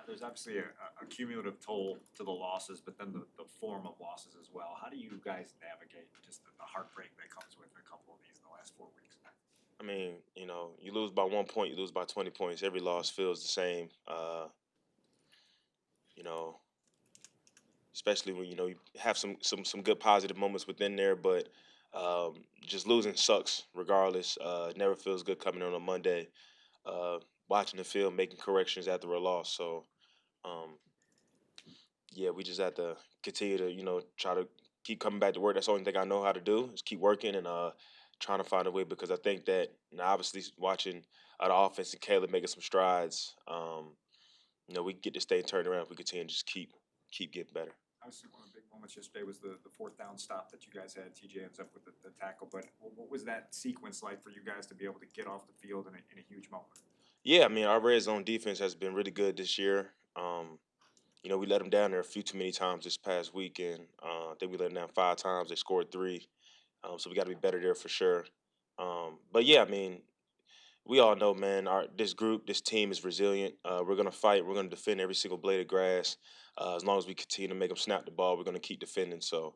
there's obviously a cumulative toll to the losses, but then the form of losses as well. How do you guys navigate just the heartbreak that comes with a couple of these in the last 4 weeks? I mean, you lose by 1 point, you lose by 20 points. Every loss feels the same. You know, especially when you have some good positive moments within there, but just losing sucks regardless. It never feels good coming on a Monday, uh, watching the film, making corrections after a loss. So um, yeah, we just have to continue to try to keep coming back to work. That's the only thing I know how to do is keep working and trying to find a way because I think that obviously watching the offense and Caleb making some strides, we get this thing turned around if we continue to just keep getting better. Obviously, one of the big moments yesterday was the fourth down stop that you guys had. TJ ends up with the tackle, but what was that sequence like for you guys to be able to get off the field in a huge moment? Yeah, I mean our red zone defense has been really good this year. We let them down there a few too many times this past weekend. I think we let them down 5 times. They scored three, so we got to be better there for sure. But yeah, I mean, we all know, man, this group, this team is resilient. We're gonna fight. We're gonna defend every single blade of grass. As long as we continue to make them snap the ball, we're gonna keep defending. So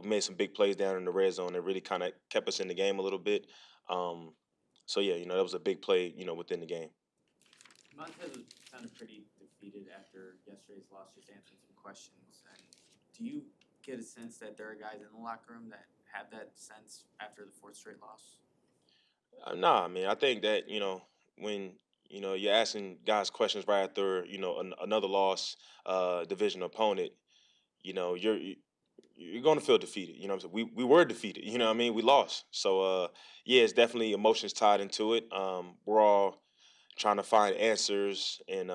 we made some big plays down in the red zone that really kind of kept us in the game a little bit. Um, so yeah, that was a big play, within the game. Montez sounded pretty defeated after yesterday's loss, just answering some questions. And do you get a sense that there are guys in the locker room that have that sense after the fourth straight loss? Nah, I mean, I think that when you're asking guys questions right after another loss, division opponent, you know you're you're going to feel defeated. You know what I'm saying? We were defeated. You know what I mean? We lost. So yeah, it's definitely emotions tied into it. We're all trying to find answers and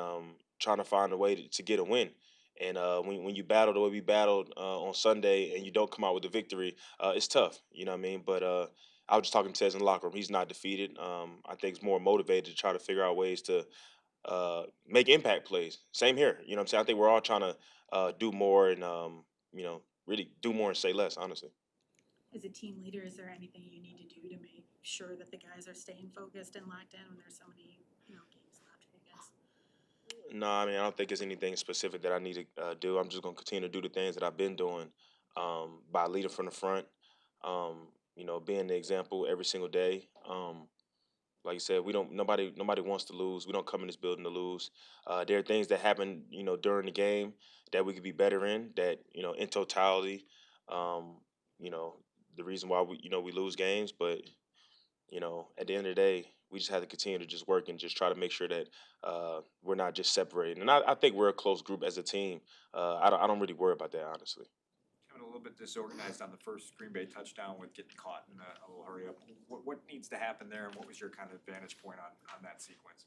trying to find a way to get a win. And when you battle the way we battled on Sunday and you don't come out with a victory, it's tough. You know what I mean? But I was just talking to Tez in the locker room. He's not defeated. I think he's more motivated to try to figure out ways to make impact plays. Same here. You know what I'm saying? I think we're all trying to do more and really do more and say less. Honestly. As a team leader, is there anything you need to do to make sure that the guys are staying focused and locked in when there's so many, games left for you guys? No, I mean I don't think there's anything specific that I need to do. I'm just gonna continue to do the things that I've been doing by leading from the front. Being the example every single day. Like you said, we don't. Nobody wants to lose. We don't come in this building to lose. There are things that happen, during the game that we could be better in. That in totality, um, you know, the reason why we lose games. But at the end of the day, we just have to continue to just work and just try to make sure that we're not just separated. And I think we're a close group as a team. I don't really worry about that honestly. Coming a little bit disorganized on the first Green Bay touchdown with getting caught in a little hurry up. What needs to happen there, and what was your kind of vantage point on that sequence?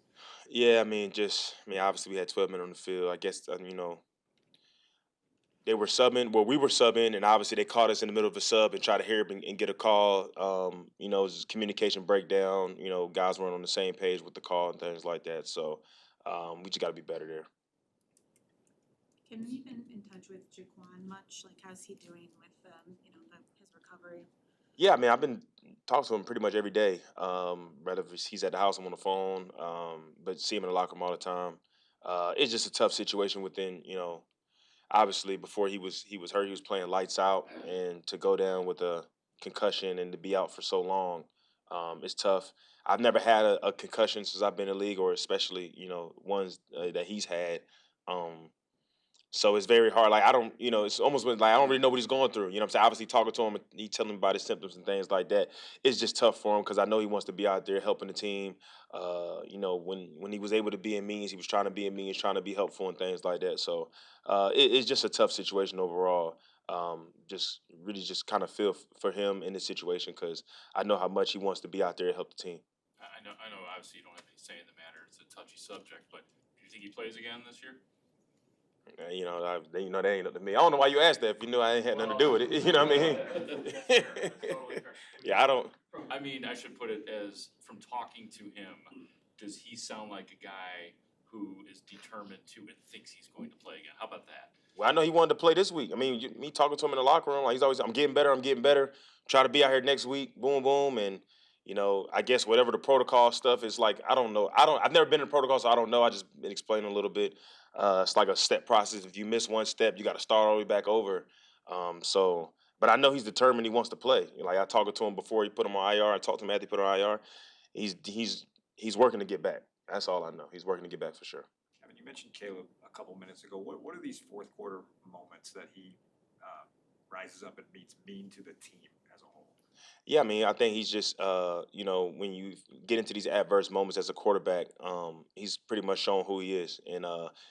Yeah, obviously we had 12 men on the field. I guess they were subbing. Well, we were subbing, and obviously they caught us in the middle of a sub and tried to hear it and get a call. It was just communication breakdown. Guys weren't on the same page with the call and things like that. So we just got to be better there. Have you been in touch with Jaquan much? Like, how's he doing with, his recovery? Yeah, I mean, I've been talking to him pretty much every day. Whether he's at the house, I'm on the phone, but see him in the locker room all the time. It's just a tough situation within, obviously before he was hurt, he was playing lights out, and to go down with a concussion and to be out for so long, it's tough. I've never had a concussion since I've been in the league, or especially ones that he's had. Um, so it's very hard. Like I don't, it's almost like I don't really know what he's going through. You know what I'm saying? Obviously talking to him, he telling him about his symptoms and things like that. It's just tough for him because I know he wants to be out there helping the team. When he was able to be in means, he was trying to be in means, trying to be helpful and things like that. So it's just a tough situation overall. Just really just kind of feel for him in this situation because I know how much he wants to be out there to help the team. I know. Obviously, you don't have any say in the matter. It's a touchy subject, but do you think he plays again this year? That ain't up to me. I don't know why you asked that if you knew I ain't had nothing to do with it. You know what I mean? Totally fair. Yeah, I don't. I mean, I should put it as from talking to him, does he sound like a guy who is determined to and thinks he's going to play again? How about that? Well, I know he wanted to play this week. I mean, me talking to him in the locker room, like he's always, I'm getting better. I'm getting better. Try to be out here next week. Boom, boom, and you know, I guess whatever the protocol stuff is like, I don't know. I've never been in protocol, so I don't know. I just been explaining a little bit. It's like a step process. If you miss one step, you got to start all the way back over. So, but I know he's determined. He wants to play. Like I talked to him before he put him on IR. I talked to him after he put him on IR. He's working to get back. That's all I know. He's working to get back for sure. Kevin, you mentioned Caleb a couple minutes ago. What are these fourth quarter moments that he rises up and mean to the team as a whole? Yeah, I mean, I think he's just, you know, when you get into these adverse moments as a quarterback, he's pretty much shown who he is, and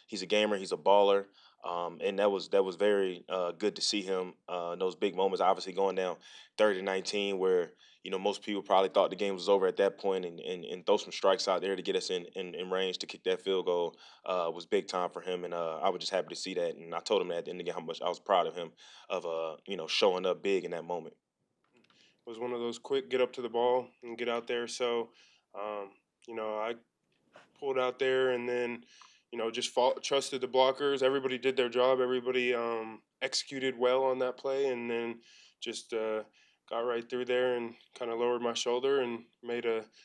he's a gamer, he's a baller, and that was very good to see him in those big moments. Obviously, going down 30-19, where you know most people probably thought the game was over at that point, and throw some strikes out there to get us in range to kick that field goal was big time for him, and I was just happy to see that. And I told him that at the end of the game how much I was proud of him of you know showing up big in that moment. Was one of those quick get up to the ball and get out there. So, um, you know, I pulled out there and then, you know, just trusted the blockers. Everybody did their job. Everybody executed well on that play, and then just got right through there and kind of lowered my shoulder and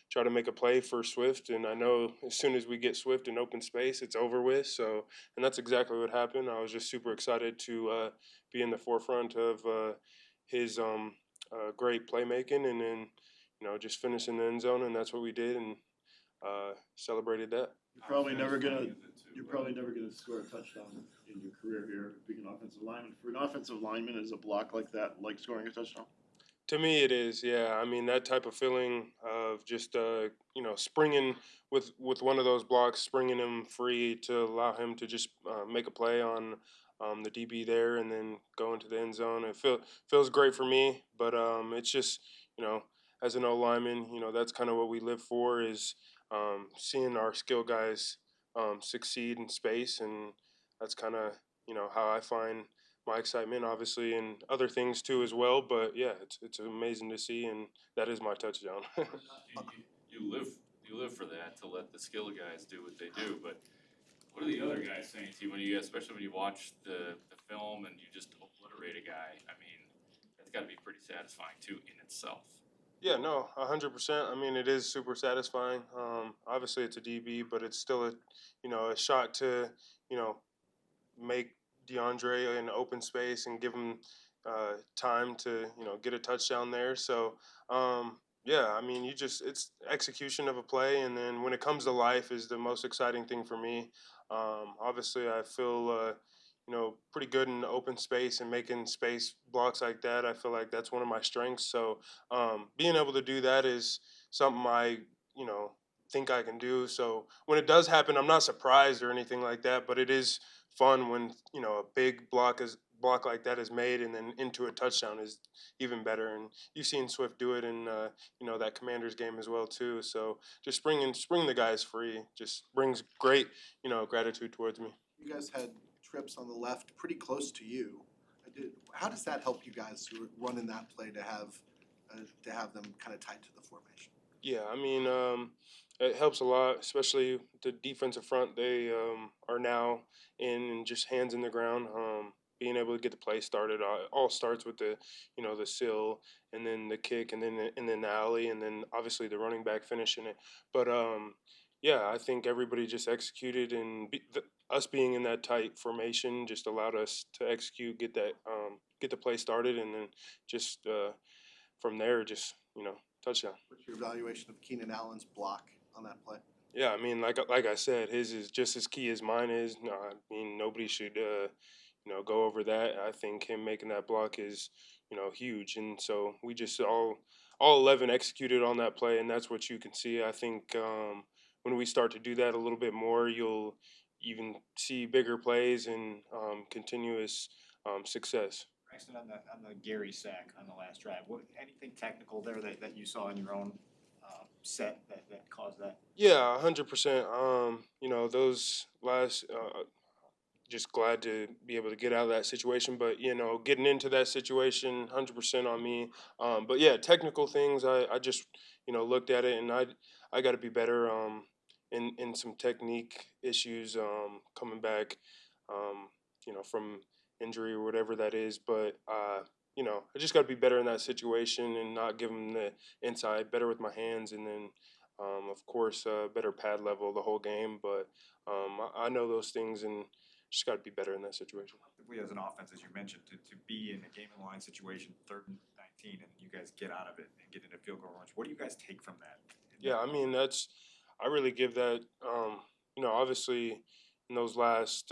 try to make a play for Swift. And I know as soon as we get Swift in open space, it's over with. So, and that's exactly what happened. I was just super excited to be in the forefront of his great playmaking, and then you know just finish in the end zone, and that's what we did, and celebrated that. You're probably never gonna score a touchdown in your career here, being an offensive lineman. For an offensive lineman, is a block like that like scoring a touchdown? To me, it is. Yeah, I mean that type of feeling of just you know springing with one of those blocks, springing him free to allow him to just make a play on the DB there, and then go into the end zone. Feels great for me, but it's just you know as an O lineman, you know that's kind of what we live for is seeing our skill guys succeed in space, and that's kind of you know how I find my excitement, obviously, and other things too as well. But yeah, it's amazing to see, and that is my touchdown. You live for that to let the skill guys do what they do. But what are the other guys saying to you especially when you watch the film and you just obliterate a guy? I mean, that's got to be pretty satisfying too in itself. Yeah, no, 100%. I mean, it is super satisfying. Obviously, it's a DB, but it's still a shot to, you know, make DeAndre in open space and give him time to, you know, get a touchdown there. So, yeah, I mean, it's execution of a play, and then when it comes to life is the most exciting thing for me. Obviously, I feel, you know, pretty good in open space and making space blocks like that. I feel like that's one of my strengths. So, being able to do that is something I, you know, think I can do. So when it does happen, I'm not surprised or anything like that, but it is fun when you know a big block like that is made and then into a touchdown is even better. And you've seen Swift do it in you know that Commanders game as well too. So just spring the guys free just brings great you know gratitude towards me. You guys had trips on the left pretty close to you. How does that help you guys who are running that play to have them kind of tied to the formation? Yeah, I mean, it helps a lot, especially the defensive front. They are now in and just hands in the ground. Being able to get the play started, all starts with the, you know, the seal, and then the kick, and then the alley, and then obviously the running back finishing it. But yeah, I think everybody just executed, and us being in that tight formation just allowed us to execute, get the play started, and then just from there, just you know, touchdown. What's your evaluation of Keenan Allen's block on that play? Yeah, I mean, like I said, his is just as key as mine is. No, I mean, nobody should, you know, go over that. I think him making that block is, you know, huge. And so we just all 11 executed on that play, and that's what you can see. I think when we start to do that a little bit more, you'll even see bigger plays and continuous success. Braxton, on the Gary sack on the last drive, anything technical there that you saw in your own set that caused that? Yeah, 100%. You know, those last just glad to be able to get out of that situation. But you know, getting into that situation, 100% on me. But yeah, technical things. I just you know looked at it, and I got to be better in some technique issues coming back. You know, from injury or whatever that is. But I just got to be better in that situation and not give them the inside, better with my hands, and then, of course, better pad level the whole game. But I know those things and just got to be better in that situation. We as an offense, as you mentioned, to be in a game in the line situation, 3rd and 19, and you guys get out of it and get into field goal range. What do you guys take from that? Yeah, I mean I really give that. Obviously, in those last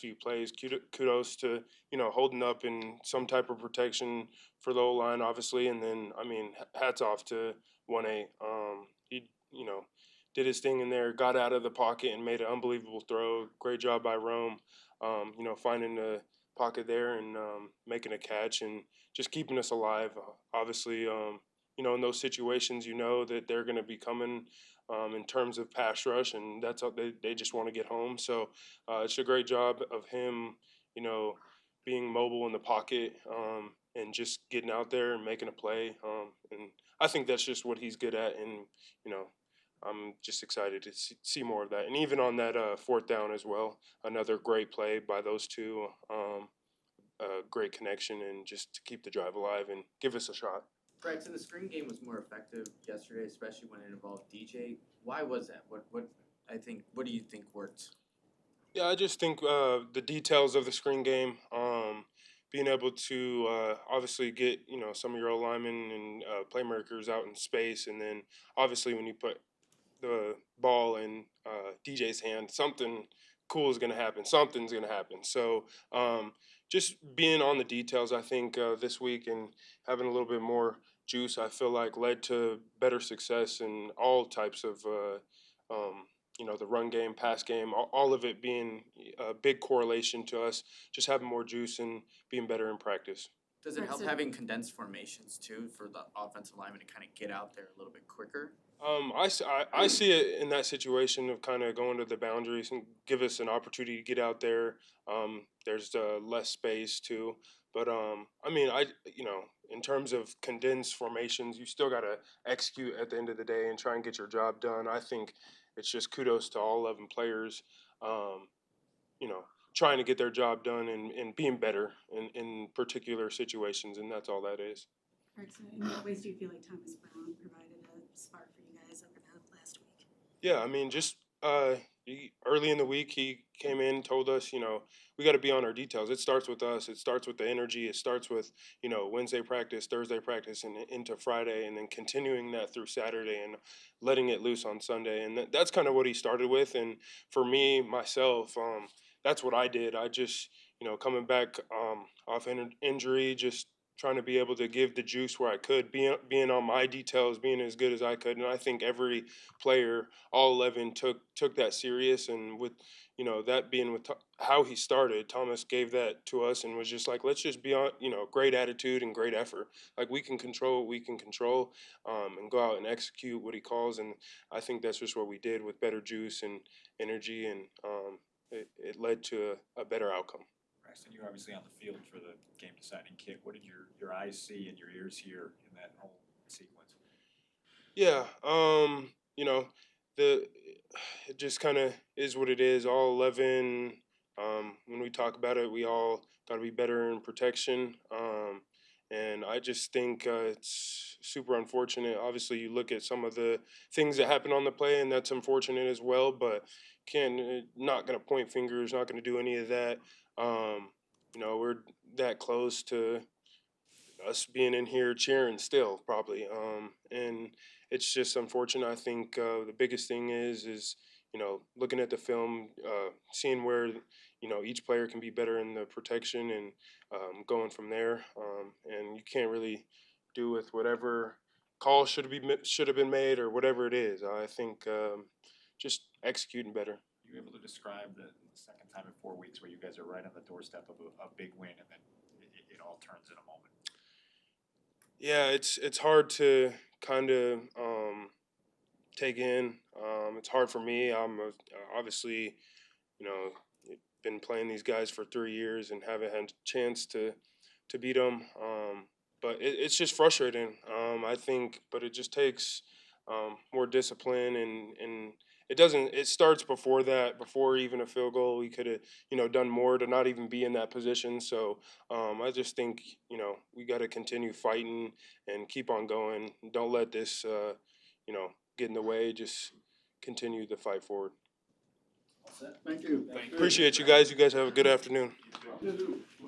few plays, kudos to holding up in some type of protection for the O line, obviously, and then I mean hats off to 1A. He did his thing in there, got out of the pocket and made an unbelievable throw. Great job by Rome. Finding the pocket there and making a catch and just keeping us alive. Obviously, in those situations, that they're going to be coming in terms of pass rush, and that's how they just want to get home. So it's a great job of him, being mobile in the pocket and just getting out there and making a play. And I think that's just what he's good at, and I'm just excited to see more of that. And even on that 4th down as well, another great play by those two. Great connection and just to keep the drive alive and give us a shot. Braxton, the screen game was more effective yesterday, especially when it involved DJ. Why was that? What do you think worked? Yeah, I just think the details of the screen game, being able to obviously get some of your linemen and playmakers out in space, and then obviously when you put the ball in DJ's hand, something cool is going to happen. Something's going to happen. So just being on the details, I think this week and having a little bit more juice, I feel like led to better success in all types of, the run game, pass game, all of it being a big correlation to us just having more juice and being better in practice. Does it Right, help so- having condensed formations too for the offensive lineman to kind of get out there a little bit quicker? I see it in that situation of kind of going to the boundaries and give us an opportunity to get out there. There's less space too, but in terms of condensed formations, you still got to execute at the end of the day and try and get your job done. I think it's just kudos to all 11 players, trying to get their job done and being better in particular situations, and that's all that is. Braxton, in what ways do you feel like Thomas Brown provided a spark for you guys over the last week? Yeah, I mean, just early in the week, he came in, told us, we got to be on our details. It starts with us. It starts with the energy. It starts with, Wednesday practice, Thursday practice, and into Friday, and then continuing that through Saturday and letting it loose on Sunday. And that's kind of what he started with. And for me, myself, that's what I did. I just, coming back off injury, just trying to be able to give the juice where I could, being on my details, being as good as I could. And I think every player, all 11, took that serious. And with that being with how he started, Thomas gave that to us and was just like, let's just be on great attitude and great effort. Like we can control what we can control, and go out and execute what he calls. And I think that's just what we did with better juice and energy, and it led to a better outcome. Braxton, you're obviously on the field for the game-deciding kick. What did your eyes see and your ears hear in that whole sequence? Yeah, it just kind of is what it is. All 11, when we talk about it, we all got to be better in protection. And I just think it's super unfortunate. Obviously, you look at some of the things that happen on the play, and that's unfortunate as well. But not going to point fingers, not going to do any of that. We're that close to us being in here cheering still, probably. And it's just unfortunate. I think the biggest thing is looking at the film, seeing where each player can be better in the protection, and going from there. And you can't really do with whatever call should have been made or whatever it is. I think just executing better. You able to describe the second time in 4 weeks where you guys are right on the doorstep of a big win, and then it all turns in a moment? Yeah, it's hard to kind of take in. It's hard for me. I'm obviously, been playing these guys for 3 years and haven't had a chance to beat them. But it's just frustrating. I think, but it just takes more discipline, and it starts before that, before even a field goal. We could have, done more to not even be in that position. So I just think, we got to continue fighting and keep on going. Don't let this, get in the way. Just continue the fight forward. Thank you. Thank you. Appreciate you guys. You guys have a good afternoon. You too.